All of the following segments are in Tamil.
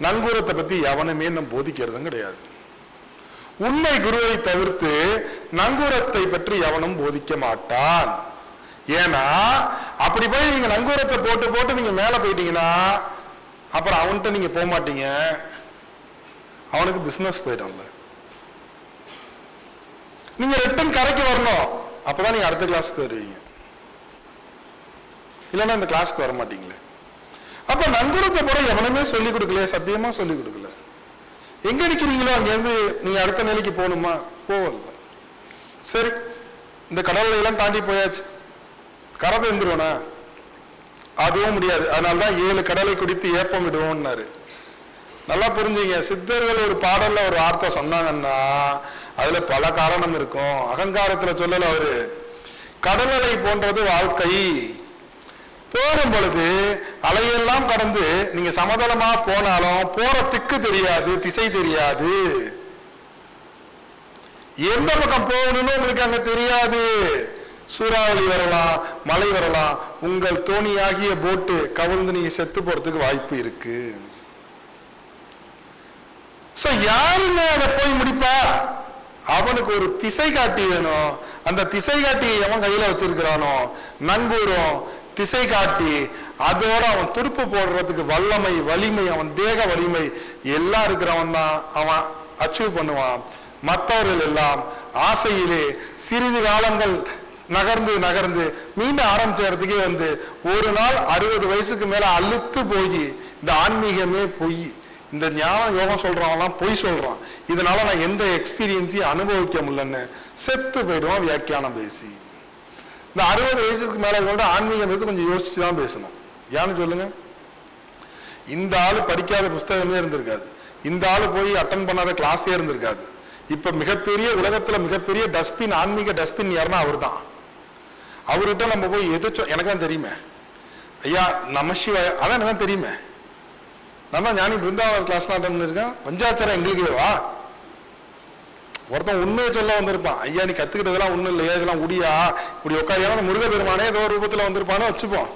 நங்கூரத்தை பத்தி எவனுமே நம்ம போதிக்கிறதும் கிடையாது. உண்மை குருவை தவிர்த்து நங்கூரத்தை பற்றி எவனும் போதிக்க மாட்டான். ஏன்னா அப்படி போய் நீங்க நங்கூரத்தை போட்டு போட்டு நீங்க மேல போயிட்டீங்கன்னா அப்புறம் அவன்கிட்ட நீங்க போக மாட்டீங்க, அவனுக்கு பிசினஸ் போயிடும்ல. நீங்க ரிட்டன் கரைக்கு வரணும், அப்பதான் நீங்க அடுத்த கிளாஸ்க்கு வருவீங்க, இல்லைன்னா இந்த கிளாஸ்க்கு வர மாட்டீங்களே. அப்ப நங்கூரத்தை போட எவனுமே சொல்லிக் கொடுக்கல, சத்தியமா சொல்லிக் கொடுக்கல. எங்க நிக்கிறீங்களோ அங்கேருந்து நீங்க அடுத்த நிலைக்கு போகணுமா? போகல. சரி, இந்த கடல்ல எல்லாம் தாண்டி போயாச்சு, கரை தெரிந்துருவனா? அதுவும் முடியாது. அதனாலதான் 7 கடலை குடித்து ஏப்பம் விடுவோம்னாரு. நல்லா புரிஞ்சுங்க, சித்தர்கள் ஒரு பாடல்ல ஒரு வார்த்தை சொன்னாங்கன்னா அதுல பல காரணம் இருக்கும். அகங்காரத்துல சொல்லல அவரு. கடல் அலை போன்றது வாழ்க்கை. போகும் பொழுது அலையெல்லாம் கடந்து நீங்க சமதளமா போனாலும் போற திக்கு தெரியாது, திசை தெரியாது, எந்த பக்கம் போகணும்னு உங்களுக்கு அங்க தெரியாது. சூறாவளி வரலாம், மழை வரலாம், உங்கள் தோணியாகிய போட்டு கவிழ்ந்து நீங்க செத்து போறதுக்கு வாய்ப்பு இருக்கு. யாருங்க அதை போய் முடிப்பா? அவனுக்கு ஒரு திசை காட்டி வேணும். அந்த திசை காட்டியை எவன் கையில வச்சிருக்கிறானோ, நங்கூரம் திசை காட்டி, அதோட அவன் துடுப்பு போடுறதுக்கு வல்லமை, வலிமை, அவன் தேக வலிமை எல்லாம் இருக்கிறவன் தான் அவன் அச்சீவ் பண்ணுவான். மற்றவர்கள் எல்லாம் ஆசையிலே சிறிது காலங்கள் நகர்ந்து நகர்ந்து மீண்டும் ஆரம்பிச்சதுக்கே வந்து ஒரு நாள் 60 வயசுக்கு மேல அழுத்து போய் இந்த ஆன்மீகமே பொய், இந்த ஞானம் யோகம் சொல்றவங்கலாம் பொய் சொல்றான், இதனால நான் எந்த எக்ஸ்பீரியன்ஸையும் அனுபவிக்க முடியலன்னு செத்து போயிடுவான் வியாக்கியானம் பேசி. இந்த 60 வயசுக்கு மேல கூட ஆன்மீகம் கொஞ்சம் யோசிச்சுதான் பேசணும். ஏன்னு சொல்லுங்க, இந்த ஆளு படிக்காத புஸ்தகமே இருந்திருக்காது, இந்த ஆளு போய் அட்டன் பண்ணாத கிளாஸே இருந்திருக்காது. இப்ப மிகப்பெரிய உலகத்துல மிகப்பெரிய டஸ்ட்பின், ஆன்மீக டஸ்ட்பின் யாருன்னா அவர் தான். அவர்கிட்ட நம்ம போய் எனக்கு தான் தெரியுமே, ஐயா நமசிவாய அதான் எனக்கு தான் தெரியுமே, நான் தான் ஞானி பிருந்தாவன் கிளாஸ்லாம் அட்டன் பண்ணிருக்கேன், பஞ்சாச்சாரம் எங்களுக்கு வா. ஒருத்தன் உண்மையை சொல்ல வந்திருப்பான், ஐயா நீ கத்துக்கிட்டதெல்லாம் ஒண்ணும் இல்லையா, இதெல்லாம் உடியா இப்படி உட்காரியான முருகப்பெருமானே ஏதோ ஒரு ரூபத்துல வந்திருப்பானே வச்சுப்போம்.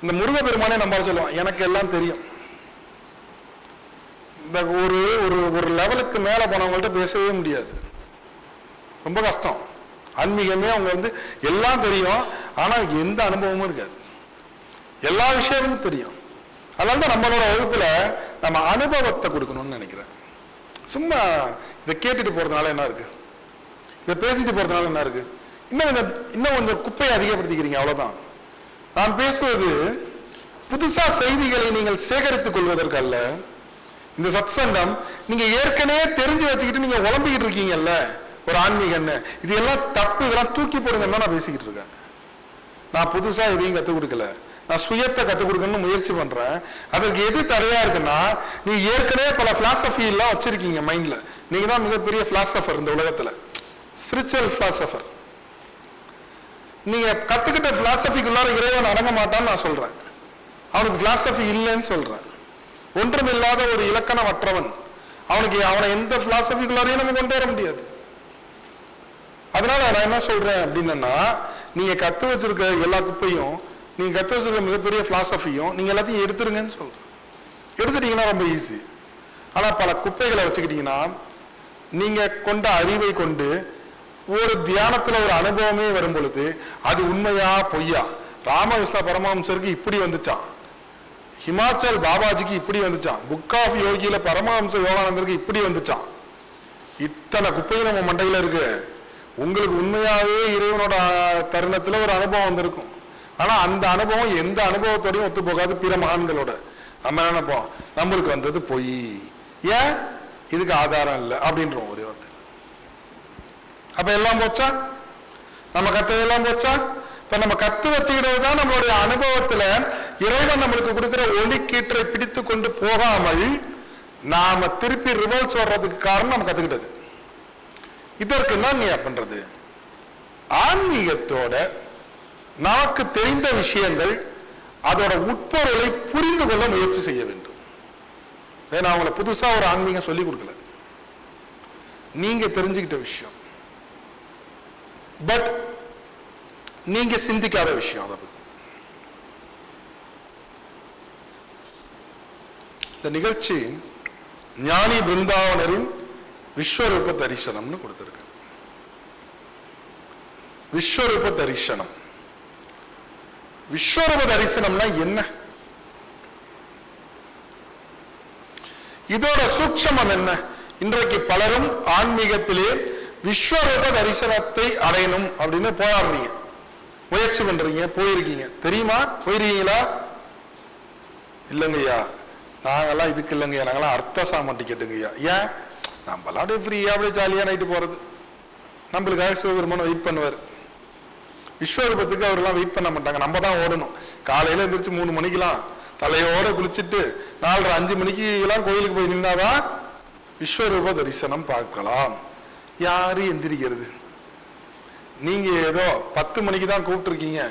இந்த முருகப்பெருமானே நம்ம சொல்லுவோம் எனக்கு எல்லாம் தெரியும். இந்த ஒரு ஒரு லெவலுக்கு மேல போனவங்கள்ட்ட பேசவே முடியாது, ரொம்ப கஷ்டம். ஆன்மீகமே அவங்க வந்து எல்லாம் தெரியும், ஆனா எந்த அனுபவமும் இருக்காது, எல்லா விஷயமும் தெரியும். அதனாலதான் நம்மளோட வகுப்புல நம்ம அனுபவத்தை கொடுக்கணும்னு நினைக்கிறேன். சும்மா இதை கேட்டுட்டு போறதுனால என்ன இருக்கு, இதை பேசிட்டு போறதுனால என்ன இருக்கு, இன்னும் கொஞ்சம் குப்பையை அதிகப்படுத்திக்கிறீங்க, அவ்வளவுதான். நான் பேசுவது புதுசா செய்திகளை நீங்கள் சேகரித்துக் கொள்வதற்கு அல்ல. இந்த சத்சங்கம் நீங்க ஏற்கனவே தெரிஞ்சு வச்சுக்கிட்டு நீங்க உழம்பிக்கிட்டு இருக்கீங்கல்ல ஒரு ஆன்மீகன்னு, இது எல்லாம் தப்பு, இதெல்லாம் தூக்கி போடுங்கன்னா நான் பேசிக்கிட்டு இருக்கேன். நான் புதுசா எதையும் கத்துக் கொடுக்கல, நான் சுயத்தை கத்துக் கொடுக்கணும்னு முயற்சி பண்றேன். அதற்கு எது தடையா இருக்குன்னா, நீ ஏற்கனவே பல பிலாசபி எல்லாம் வச்சிருக்கீங்க மைண்ட்ல. நீங்க தான் மிகப்பெரிய பிலாசபர் இந்த உலகத்துல, ஸ்பிரிச்சுவல் பிலாசபர். நீங்க கத்துக்கிட்ட பிலாசபிக்குள்ளார இறைவன் அடங்க மாட்டான்னு நான் சொல்றேன், அவனுக்கு பிலாசபி இல்லைன்னு சொல்றேன். ஒன்றுமில்லாத ஒரு இலக்கணமற்றவன், அவனை எந்த பிலாசபிக்குள்ளாரையும் நம்ம கொண்டு வர முடியாது. அதனால நான் என்ன சொல்றேன் அப்படின்னா, நீங்க கத்து வச்சிருக்க எல்லா குப்பையும், நீங்க கத்து வச்சிருக்க மிகப்பெரிய பிலாசபியும் நீங்க எல்லாத்தையும் எடுத்துருங்கன்னு சொல்றேன். எடுத்துட்டீங்கன்னா ரொம்ப ஈஸி. ஆனா பல குப்பைகளை வச்சுக்கிட்டீங்கன்னா, நீங்க கொண்ட அறிவை கொண்டு ஒரு தியானத்துல ஒரு அனுபவமே வரும் பொழுது அது உண்மையா பொய்யா, ராமகிருஷ்ண பரமஹம்சருக்கு இப்படி வந்துச்சான், ஹிமாச்சல் பாபாஜிக்கு இப்படி வந்துச்சான், புக் ஆஃப் யோகியில பரமஹம்ச யோகானந்தருக்கு இப்படி வந்துச்சான். இத்தனை குப்பையும் நம்ம மண்டையில இருக்கு. உங்களுக்கு உண்மையாவே இறைவனோட தருணத்துல ஒரு அனுபவம் வந்திருக்கும், ஆனா அந்த அனுபவம் எந்த அனுபவத்தோடையும் ஒத்து போகாது பிற மகான்களோட. நம்ம என்ன நினைப்போம், நம்மளுக்கு வந்தது பொய், ஏன் இதுக்கு ஆதாரம் இல்லை அப்படின்றோம் ஒரே வார்த்தை. அப்ப எல்லாம் போச்சா, நம்ம கத்ததெல்லாம் போச்சா? இப்ப நம்ம கத்து வச்சுக்கிட்டது தான் நம்மளுடைய அனுபவத்துல இறைவன் நம்மளுக்கு கொடுக்கிற ஒளிக்கீற்றை பிடித்து கொண்டு போகாமல் நாம திருப்பி ரிவர்ஸ் வர்றதுக்கு காரணம் நம்ம கத்துக்கிட்டது. இதற்கு என்ன நீ பண்றது? ஆன்மீகத்தோட நமக்கு தெரிந்த விஷயங்கள் அதோட உட்பொருளை புரிந்து கொள்ள முயற்சி செய்ய வேண்டும். ஏன்னா அவங்களை புதுசா ஒரு ஆன்மீகம் சொல்லி கொடுக்கல, நீங்க தெரிஞ்சுக்கிட்ட விஷயம், பட் நீங்க சிந்திக்காத விஷயம். அதை பத்தி இந்த நிகழ்ச்சி ஞானி பிருந்தாவனரின் விஸ்வரூப தரிசனம்னு கொடுத்திருக்கு. விஸ்வரூப தரிசனம். விஸ்வரூப தரிசனம்னா என்ன? இதோட சூட்சமம் என்ன? இன்றைக்கு பலரும் ஆன்மீகத்திலே விஸ்வரூப தரிசனத்தை அடையணும் அப்படின்னு போராடுறீங்க, முயற்சி பண்றீங்க, போயிருக்கீங்க. தெரியுமா? போயிருக்கீங்களா? இல்லைங்கய்யா, நாங்கெல்லாம் இதுக்கு இல்லைங்கய்யா, நாங்கெல்லாம் அர்த்த சாம டிக்கெட்டுங்கய்யா. ஏன்? நம்மளாம் அப்படியே ஃப்ரீயா அப்படியே ஜாலியா நைட்டு போறது. நம்மளுக்காக சிவபெருமான் வெயிட் பண்ணுவார். விஸ்வரூபத்துக்கு அவரெல்லாம் வெயிட் பண்ண மாட்டாங்க, நம்ம தான் ஓடணும். காலையில எந்திரிச்சு 3 மணிக்கெல்லாம் தலையோட குளிச்சுட்டு 4:30-5 மணிக்கு எல்லாம் கோயிலுக்கு போய் நின்னாதான் விஸ்வரூப தரிசனம் பார்க்கலாம். யாரு எந்திரிக்கிறது? நீங்க ஏதோ 10 மணிக்கு தான் கூப்பிட்டுருக்கீங்க.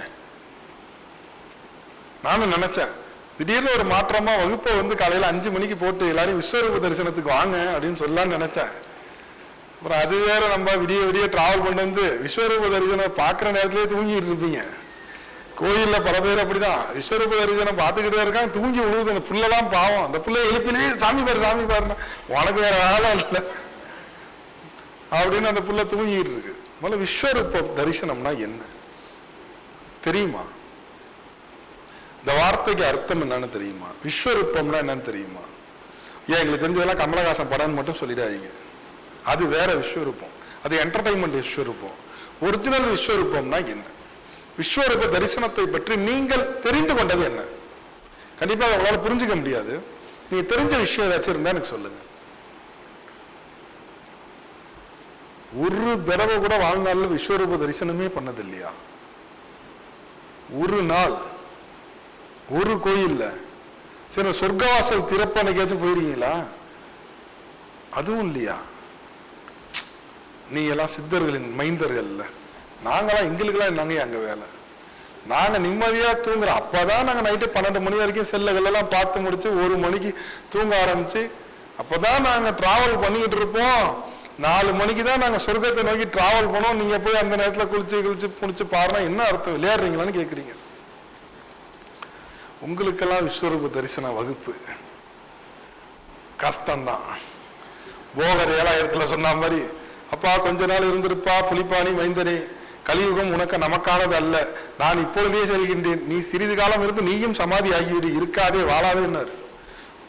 நானும் நினைச்சேன் திடீர்னு ஒரு மாற்றமா வகுப்பை வந்து காலையில 5 மணிக்கு போட்டு எல்லாரும் விஸ்வரூப தரிசனத்துக்கு வாங்க அப்படின்னு சொல்லலாம்னு நினைச்சேன். அப்புறம் அது வேற, நம்ம விடிய விடிய டிராவல் பண்ணி வந்து விஸ்வரூப தரிசனம் பார்க்குற நேரத்திலேயே தூங்கிட்டு இருப்பீங்க. கோயில்ல பல பேர் அப்படிதான் விஸ்வரூப தரிசனம் பார்த்துக்கிட்டே இருக்காங்க, தூங்கி விழுவுது. அந்த புள்ளெல்லாம் பாவம், அந்த புள்ள எழுப்பினே சாமி பாரு சாமி பாருன்னா உனக்கு வேற வேலை இல்லை அப்படின்னு அந்த புள்ள தூங்கிட்டு இருக்கு. முதல்ல விஸ்வரூப தரிசனம்னா என்ன தெரியுமா? இந்த வார்த்தைக்கு அர்த்தம் என்னன்னு தெரியுமா? விஸ்வரூபம்னா என்னன்னு தெரியுமா? ஏன் எங்களுக்கு தெரிஞ்சதெல்லாம் கமலஹாசன் படம்னு மட்டும் சொல்லிடாதீங்க. அது வேற விஸ்வரூபம், அது என்டர்டைன்மெண்ட் விஸ்வரூபம். ஒரிஜினல் விஸ்வரூபம்னா என்ன? விஸ்வரூப தரிசனத்தை பற்றி நீங்கள் தெரிந்து கொண்டது என்ன? கண்டிப்பாக உங்களால புரிஞ்சுக்க முடியாது. நீங்க தெரிஞ்ச விஷயம் ஏதாச்சும் இருந்தா எனக்கு சொல்லுங்க. ஒரு தடவை கூட வாழ்நாள்ல விஸ்வரூப தரிசனமே பண்ணது இல்லையா? ஒரு நாள் ஒரு கோயில்ல சில சொர்க்கவாசல் திறப்பனைக்காச்சும் போயிருக்கீங்களா? அதுவும் இல்லையா? நீ எல்லாம் சித்தர்களின் மைந்தர்கள். நாங்களாம் எங்களுக்கெல்லாம் என்னங்க அங்க வேலை? நாங்க நிம்மதியா தூங்குறோம். அப்பதான் நாங்க நைட்டு 12 மணி வரைக்கும் செல்லுகளெல்லாம் பார்த்து முடிச்சு 1 மணிக்கு தூங்க ஆரம்பிச்சு அப்பதான் நாங்க டிராவல் பண்ணிக்கிட்டு இருப்போம். 4 மணிக்கு தான் நாங்க சொர்க்கத்தை நோக்கி டிராவல் பண்ணோம். நீங்க போய் அந்த நேரத்துல குளிச்சு முடிச்சு பாருனா என்ன அர்த்தம்? விளையாடுறீங்களான்னு கேக்குறீங்க. உங்களுக்கெல்லாம் விஸ்வரூப தரிசன வகுப்பு கஷ்டம்தான். போகர் 7,000 சொன்ன மாதிரி, அப்பா கொஞ்ச நாள் இருந்திருப்பா புலிப்பாணி மைந்தனே, கலியுகம் உனக்கு நமக்கானது அல்ல, நான் இப்பொழுதே செல்கின்றேன், நீ சிறிது காலம் இருந்து நீயும் சமாதி ஆகிவிடு, இருக்காதே வாழாதேன்னாரு.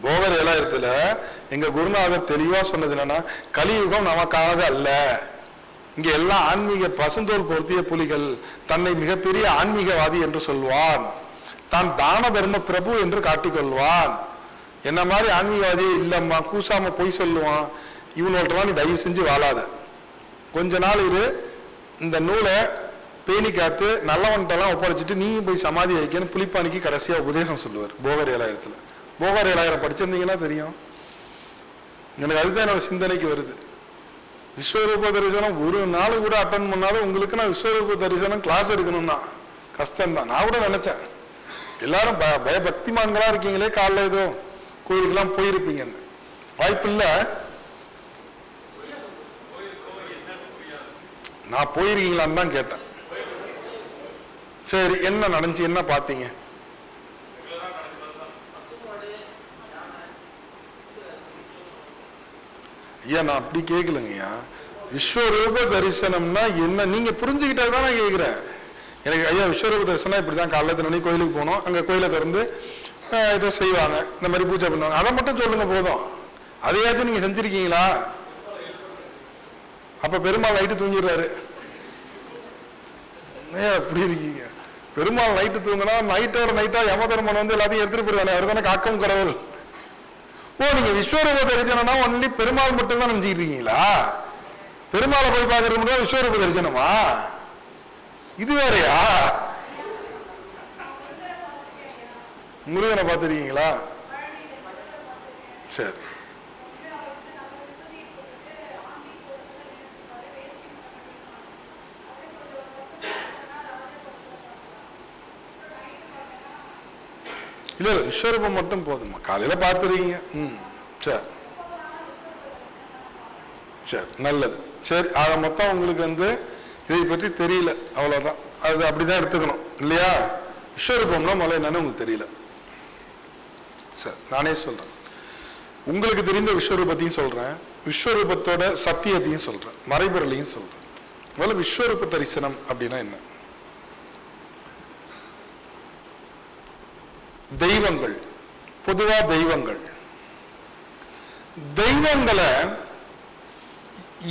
போகர் 7,000 எங்க குருநாதர் தெளிவா சொன்னது என்னன்னா, கலியுகம் நமக்கானது அல்ல. இங்க எல்லாம் ஆன்மீக பசுந்தோல் பொருத்திய புலிகள் தன்னை மிகப்பெரிய ஆன்மீகவாதி என்று சொல்வான், தான் தான தர்ம பிரபு என்று காட்டிக்கொள்வான். என்ன மாதிரி ஆன்மீகவாதியே இல்லம்மா, கூசாம போய் சொல்லுவான். இவனோட்டெல்லாம் நீ தயவு செஞ்சு வாழாத, கொஞ்ச நாள் இரு, இந்த நூலை பேணி காத்து நல்லவன்ட்டெல்லாம் ஒப்படைச்சிட்டு நீ போய் சமாதி வைக்கணும் புலிப்பாணிக்கு கடைசியா உபதேசம் சொல்லுவார் போகர் 7,000. போகர் 7,000 படிச்சிருந்தீங்கன்னா தெரியும். எனக்கு அதுதான் என்னோட சிந்தனைக்கு வருது. விஸ்வரூப தரிசனம் ஒரு நாள் கூட அட்டன் பண்ணாலும் உங்களுக்கு நான் விஸ்வரூப தரிசனம் கிளாஸ் எடுக்கணும் தான், கஷ்டம்தான். நான் கூட நினைச்சேன் எல்லாரும் பயபக்திமான்களா இருக்கீங்களே, காலைல ஏதோ கோயிலுக்கெல்லாம் போயிருப்பீங்கன்னு. வாய்ப்பு இல்லை. நான் போயிருக்கீங்களான்னு தான் கேட்டேன். சரி, என்ன நடந்துச்சு, என்ன பார்த்தீங்க? ஐயா நான் அப்படி கேட்கலங்கய்யா. விஸ்வரூப தரிசனம்னா என்ன நீங்க புரிஞ்சுக்கிட்டா தான் நான் கேட்கிறேன். எனக்கு ஐயா விஸ்வரூப தரிசனம் இப்படிதான், காலைல 8 மணிக்கு கோயிலுக்கு போனோம், அங்க கோயிலை திறந்து ஏதோ செய்வாங்க, இந்த மாதிரி பூஜை பண்ணுவாங்க, அதை மட்டும் சொல்லுங்க போதும். அதையாச்சும் நீங்க செஞ்சிருக்கீங்களா? அப்ப பெருமாள் நைட்டு தூங்கிடுறாரு. அப்படி இருக்கீங்க. பெருமாள் நைட்டு தூங்கினா நைட்டோட நைட்டா யமதர்மன் வந்து எல்லாத்தையும் எடுத்துட்டு போயிருவாங்க. அவர் தானே காக்கும் கடவுள். ஓ, நீங்க விஸ்வரூப தரிசனம்னா ஒன்லி பெருமாள் மட்டும் தான் நினைச்சுக்கிட்டு இருக்கீங்களா? பெருமாளை போய் பார்க்கறது மட்டும் விஸ்வரூப தரிசனமா? இது வேறையா? முருகனை பார்த்துருக்கீங்களா? சரி, இல்ல இல்ல விஸ்வரூபம் மட்டும் போதுமா? காலையில பார்த்துருக்கீங்க. சரி சரி, நல்லது. சரி, ஆக மொத்தம் உங்களுக்கு வந்து இதை பற்றி தெரியல, அவ்வளவுதான். அது அப்படிதான் எடுத்துக்கணும் இல்லையா? விஸ்வரூபம்னா முதல்ல என்னன்னு உங்களுக்கு தெரியல. சரி, நானே சொல்றேன். உங்களுக்கு தெரிந்த விஸ்வரூபத்தையும் சொல்றேன், விஸ்வரூபத்தோட சத்தியத்தையும் சொல்றேன், மறைபொருளையும் சொல்றேன். முதல்ல விஸ்வரூப தரிசனம் அப்படின்னா என்ன? தெய்வங்கள், பொதுவா தெய்வங்களை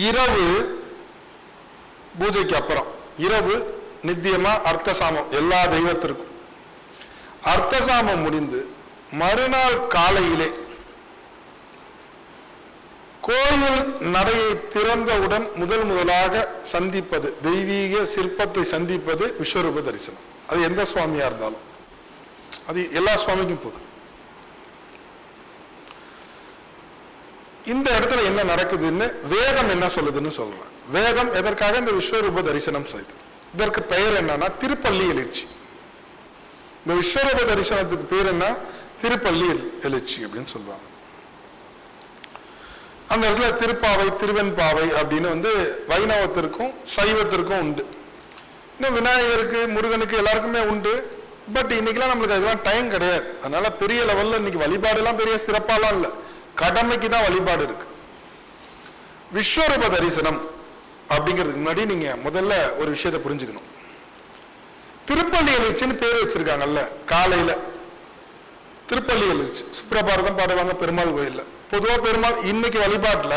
இரவு பூஜைக்கு அப்புறம், இரவு நித்தியமா அர்த்தசாமம் எல்லா தெய்வத்திற்கும் அர்த்தசாமம் முடிந்து மறுநாள் காலையிலே கோயில் நடையை திறந்தவுடன் முதலாக சந்திப்பது, தெய்வீக சிற்பத்தை சந்திப்பது விஸ்வரூப தரிசனம். அது எந்த சுவாமியா இருந்தாலும், அது எல்லா சுவாமிக்கும் போதும். இந்த இடத்துல என்ன நடக்குதுன்னு வேதம் என்ன சொல்லுதுன்னு சொல்றேன். வேதம் எதற்காக இந்த விஸ்வரூப தரிசனம் செய்து? இதற்கு பெயர் என்னன்னா திருப்பள்ளி எழுச்சி. இந்த விஸ்வரூப தரிசனத்துக்கு பேர் என்ன? திருப்பள்ளி எழுச்சி அப்படின்னு சொல்லுவாங்க. அந்த இடத்துல திருப்பாவை, திருவெண்பாவை அப்படின்னு வைணவத்திற்கும் சைவத்திற்கும் உண்டு. இன்னும் விநாயகருக்கு, முருகனுக்கு எல்லாருக்குமே உண்டு. பட் இன்னைக்கெல்லாம் நம்மளுக்கு அதெல்லாம் டைம் கிடையாது. அதனால பெரிய லெவல்ல இன்னைக்கு வழிபாடு எல்லாம் பெரிய சிறப்பாலாம் இல்லை, கடமைக்கு தான் வழிபாடு இருக்கு. விஸ்வரூப தரிசனம் அப்படிங்கிறதுக்கு முன்னாடி நீங்க முதல்ல ஒரு விஷயத்தை புரிஞ்சுக்கணும். திருப்பள்ளி எழுச்சின்னு பேர் வச்சிருக்காங்கல்ல, காலையில திருப்பள்ளி எழுச்சி சுப்ரபாரதம் பாடுவாங்க பெருமாள் கோயில்ல. பொதுவா பெருமாள் இன்னைக்கு வழிபாட்டுல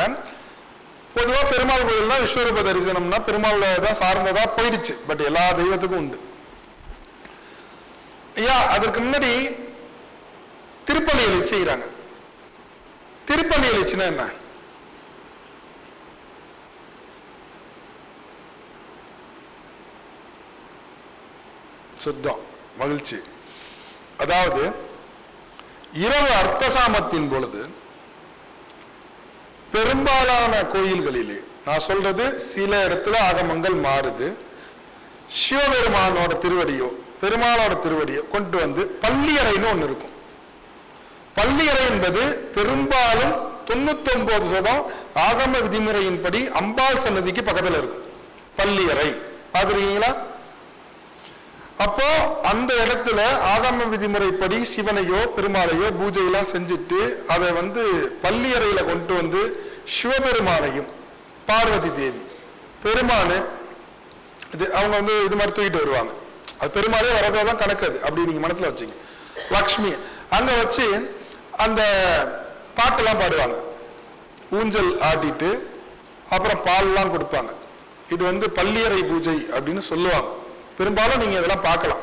பொதுவா பெருமாள் கோயில் தான் விஸ்வரூப தரிசனம்னா பெருமாள் தான் சார்ந்ததா போயிடுச்சு. பட் எல்லா தெய்வத்துக்கும் உண்டு. ஐயா, அதற்கு முன்னாடி திருப்பள்ளி எழுச்சி செய்யறாங்க. திருப்பள்ளி எழுச்சினா என்ன? சுத்தம், மகிழ்ச்சி. அதாவது இரவு அர்த்தசாமத்தின் பொழுது பெரும்பாலான கோயில்களிலே, நான் சொல்றது சில இடத்துல ஆகமங்கள் மாறுது, சிவபெருமானோட திருவடியோ பெருமாளோட திருவடியோ கொண்டு வந்து பள்ளியறைன்னு ஒண்ணு இருக்கும். பள்ளியறை என்பது பெரும்பாலும் 99% ஆகம விதிமுறையின்படி அம்பாள் சன்னதிக்கு பக்கத்துல இருக்கும் பள்ளியறை. பாக்குறீங்களா? அப்போ அந்த இடத்துல ஆகம விதிமுறைப்படி சிவனையோ பெருமாளையோ பூஜையெல்லாம் செஞ்சுட்டு அதை பள்ளியறையில கொண்டு வந்து சிவபெருமானையும் பார்வதி தேவி பெருமானு இது அவங்க இது மாதிரி தூக்கிட்டு வருவாங்க. அது பெருமாளே வரதான் கணக்கு. அது அப்படி நீங்க மனசுல வச்சுங்க. லக்ஷ்மி அங்க வச்சு அந்த பாட்டெல்லாம் பாடுவாங்க, ஊஞ்சல் ஆட்டிட்டு அப்புறம் பால்லாம் கொடுப்பாங்க. இது பள்ளியறை பூஜை அப்படின்னு சொல்லுவாங்க. பெரும்பாலும் நீங்க இதெல்லாம் பார்க்கலாம்.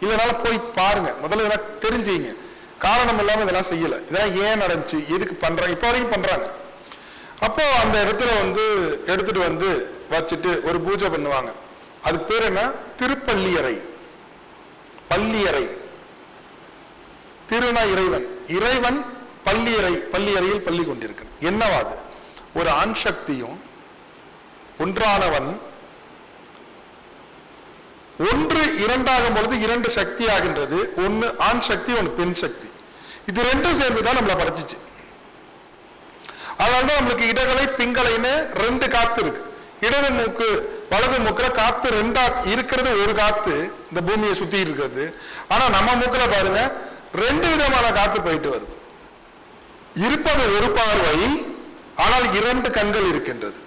இல்லைனாலும் போய் பாருங்க, முதல்ல இதெல்லாம் தெரிஞ்சுங்க. காரணம் இல்லாம இதெல்லாம் செய்யல. இதெல்லாம் ஏன் நடந்துச்சு, எதுக்கு பண்றாங்க, இப்ப வரைக்கும் பண்றாங்க. அப்போ அந்த இடத்துல எடுத்துட்டு வச்சுட்டு ஒரு பூஜை பண்ணுவாங்க. அது பேர் என்ன? திருப்பள்ளியறை. பள்ளியறை, திருநா இறைவன், இறைவன் பள்ளியறை, பள்ளியறையில் பள்ளி கொண்டிருக்க. என்னவாது? ஒரு ஆண் சக்தியும் ஒன்றானவன் ஒன்று இரண்டாகும் பொழுது இரண்டு சக்தி ஆகின்றது. ஒன்னு ஆண் சக்தி, ஒன்னு பெண் சக்தி. இது ரெண்டும் சேர்ந்துதான் நம்மளை படைச்சிச்சு. அதனால நம்மளுக்கு இடகலை பிங்கலைன்னு ரெண்டு காத்து இருக்கு. இடது மூக்கு வலது மூக்குல காத்து ரெண்டா இருக்கிறது. ஒரு காத்து இந்த பூமியை சுத்தி இருக்கிறது. ஆனா நம்ம மூக்குல பாருங்க ரெண்டு விதமான காத்து போயிட்டு வருது. இருப்பது ஒரு பார்வை, ஆனால் இரண்டு கண்கள் இருக்கின்றது.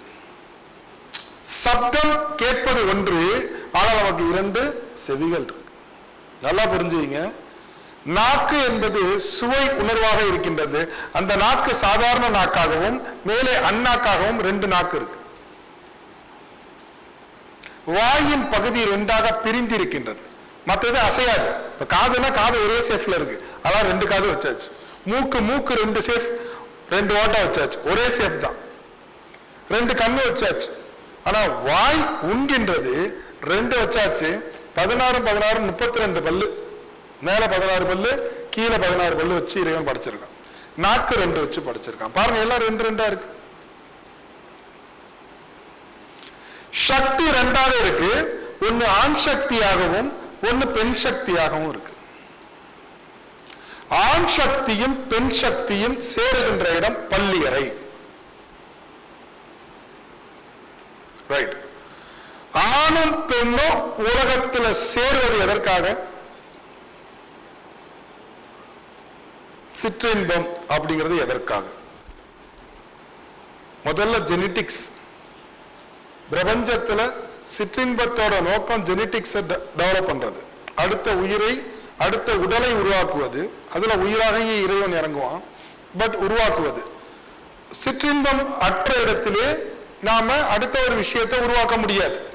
சப்தம் கேட்பது ஒன்று, ஆனால் நமக்கு இரண்டு செவிகள் இருக்கு. நல்லா புரிஞ்சுங்க. நாக்கு என்பது சுவை உணர்வாக இருக்கின்றது. அந்த நாக்கு சாதாரண நாக்காகவும் மேலே அந்நாக்காகவும் ரெண்டு நாக்கு இருக்கு. வாயின் பகுதி ரெண்டாக பிரிந்து இருக்கின்றது, மற்றது அசையாது. இப்ப காதுனா காது ஒரே சேஃப்ல இருக்கு, அதான் ரெண்டு காது வச்சாச்சு. மூக்கு ரெண்டு சேஃப், ரெண்டு ஓட்டா வச்சாச்சு, ஒரே சேஃப் தான். ரெண்டு கண்ணு வச்சாச்சு. ஆனா வாய் உண்கின்றது ரெண்டு வச்சாச்சு. 16 32 பல்லு, மேல 16 பல்லு, கீழே 16 பல்லு வச்சு இறைவன் படைச்சிருக்கான். நாக்கு ரெண்டு வச்சு படைச்சிருக்கான். பாருங்க, எல்லாம் ரெண்டு ரெண்டா இருக்கு. சக்தி ரெண்டாக இருக்கு. ஒன்னு ஆண் சக்தியாகவும் ஒன்னு பெண் சக்தியாகவும் இருக்கு. ஆண் சக்தியும் பெண் சக்தியும் சேருகின்ற இடம் பள்ளியறை. ரைட். ஆணும் பெண்ணும் உலகத்தில் சேர்வது எதற்காக? சிற்றின்பம் அப்படிங்கிறது எதற்காக? முதல்ல ஜெனட்டிக்ஸ். பிரபஞ்சத்துல சிற்றின்பத்தோட நோக்கம் ஜெனட்டிக்ஸை டெவலப் பண்றது. அடுத்த உடலை உருவாக்குவது. அதுல உயிராகவே இறைவன் இறங்குவான். பட் உருவாக்குவது. சிற்றின்பம் அற்ற இடத்திலே நாம அடுத்த ஒரு விஷயத்தை உருவாக்க முடியாது.